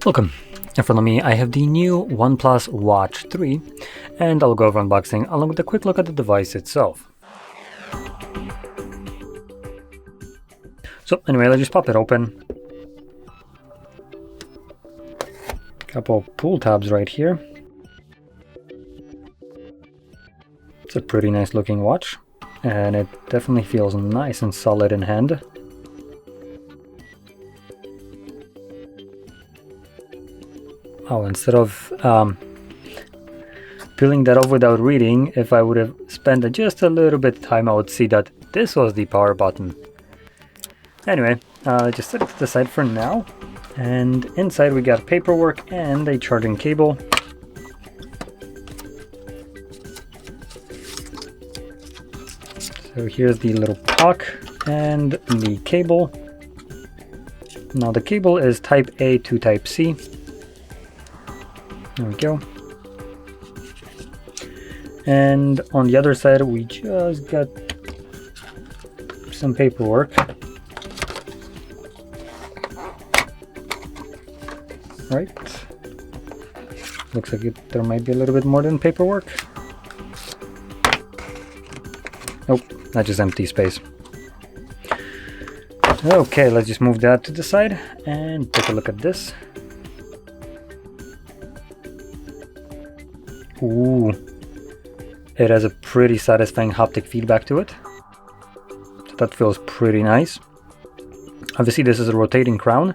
Welcome. In front of me I have the new OnePlus Watch 3 and I'll go over unboxing along with a quick look at the device itself. So anyway, let's just pop it open. Couple pull tabs right here. It's a pretty nice looking watch and it definitely feels nice and solid in hand. Oh, instead of peeling that off without reading, if I would have spent just a little bit of time, I would see that this was the power button. Anyway, just set it to the side for now. And inside we got paperwork and a charging cable. So here's the little puck and the cable. Now the cable is type A to type C. There we go. And on the other side we just got some paperwork. Right. Looks like there might be a little bit more than paperwork. Nope, that's just empty space. Okay, let's just move that to the side and take a look at this. Ooh, it has a pretty satisfying haptic feedback to it. So that feels pretty nice. Obviously this is a rotating crown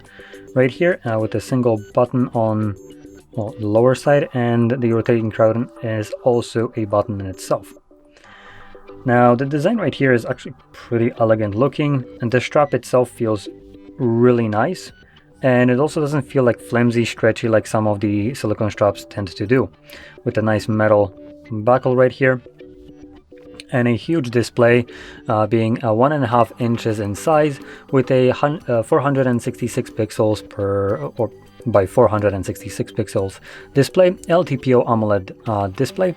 right here with a single button on the lower side, and the rotating crown is also a button in itself. Now the design right here is actually pretty elegant looking, and the strap itself feels really nice. And it also doesn't feel like flimsy, stretchy like some of the silicone straps tend to do, with a nice metal buckle right here. And a huge display being 1.5 inches in size with a 466 pixels by 466 pixels display, LTPO AMOLED display,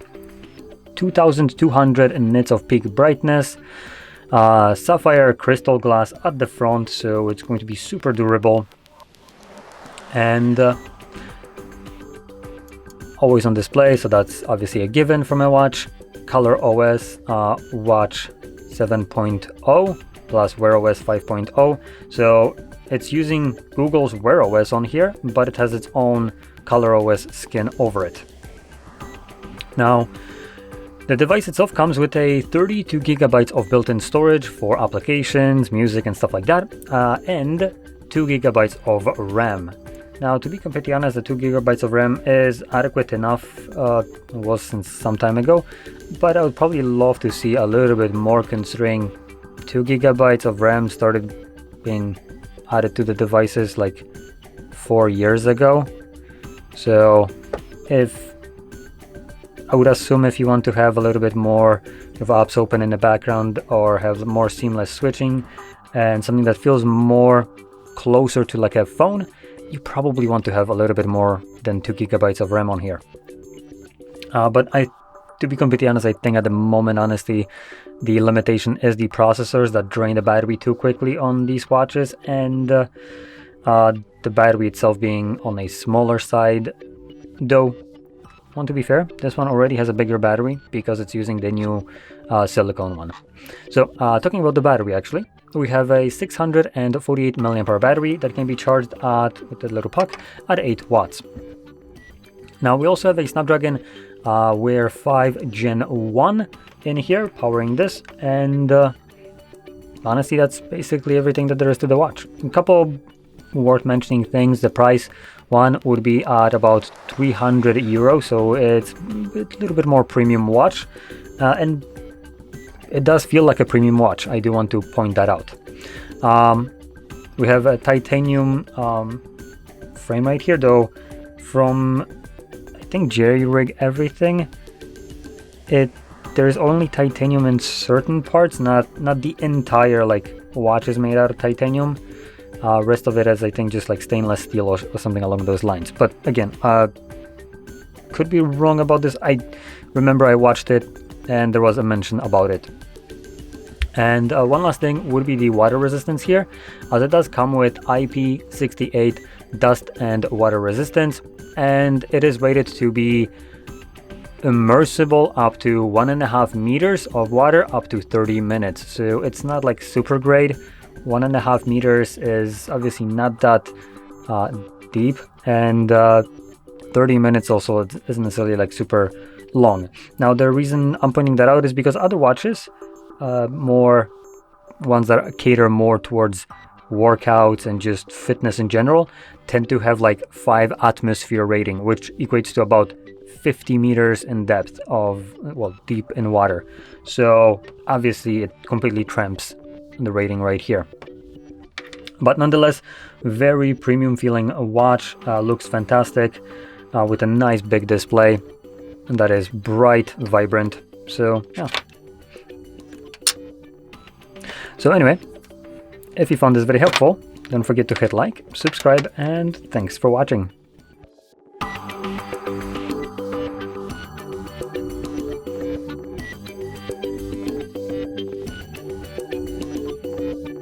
2200 nits of peak brightness, sapphire crystal glass at the front, so it's going to be super durable. And always on display, so that's obviously a given from a watch. Color OS Watch 7.0 plus Wear OS 5.0, so it's using Google's Wear OS on here, but it has its own Color OS skin over it. Now the device itself comes with a 32 gigabytes of built-in storage for applications, music and stuff like that, and 2 gigabytes of RAM. Now, to be completely honest, the 2 gigabytes of RAM is adequate enough. It was since some time ago, but I would probably love to see a little bit more, considering 2 gigabytes of RAM started being added to the devices like 4 years ago. So I would assume if you want to have a little bit more of apps open in the background or have more seamless switching and something that feels more closer to like a phone, you probably want to have a little bit more than 2 gigabytes of RAM on here. But to be completely honest, I think at the moment, honestly, the limitation is the processors that drain the battery too quickly on these watches, and the battery itself being on a smaller side. Though, want to be fair, this one already has a bigger battery because it's using the new silicone one. So talking about the battery, actually, we have a 648 mAh battery that can be charged with the little puck at 8 watts. Now we also have a Snapdragon Wear 5 Gen 1 in here powering this, and honestly that's basically everything that there is to the watch. A couple worth mentioning things: the price one would be at about 300 euro, so it's a little bit more premium watch, and it does feel like a premium watch. I do want to point that out. We have a titanium frame right here, though from I think jerry-rig everything. There's only titanium in certain parts, not the entire watch is made out of titanium. Rest of it is, I think, just like stainless steel or something along those lines. But again, could be wrong about this. I remember I watched it and there was a mention about it. And one last thing would be the water resistance here, as it does come with IP68 dust and water resistance, and it is rated to be immersible up to 1.5 meters of water up to 30 minutes. So it's not like super great. 1.5 meters is obviously not that deep, and 30 minutes also isn't necessarily like super long. Now the reason I'm pointing that out is because other watches, more ones that cater more towards workouts and just fitness in general, tend to have like 5 atmosphere rating, which equates to about 50 meters in depth of, well, deep in water. So obviously it completely trumps the rating right here. But nonetheless, very premium feeling watch. Looks fantastic, with a nice big display that is bright, vibrant. So yeah. So anyway, if you found this very helpful, don't forget to hit like, subscribe, and thanks for watching.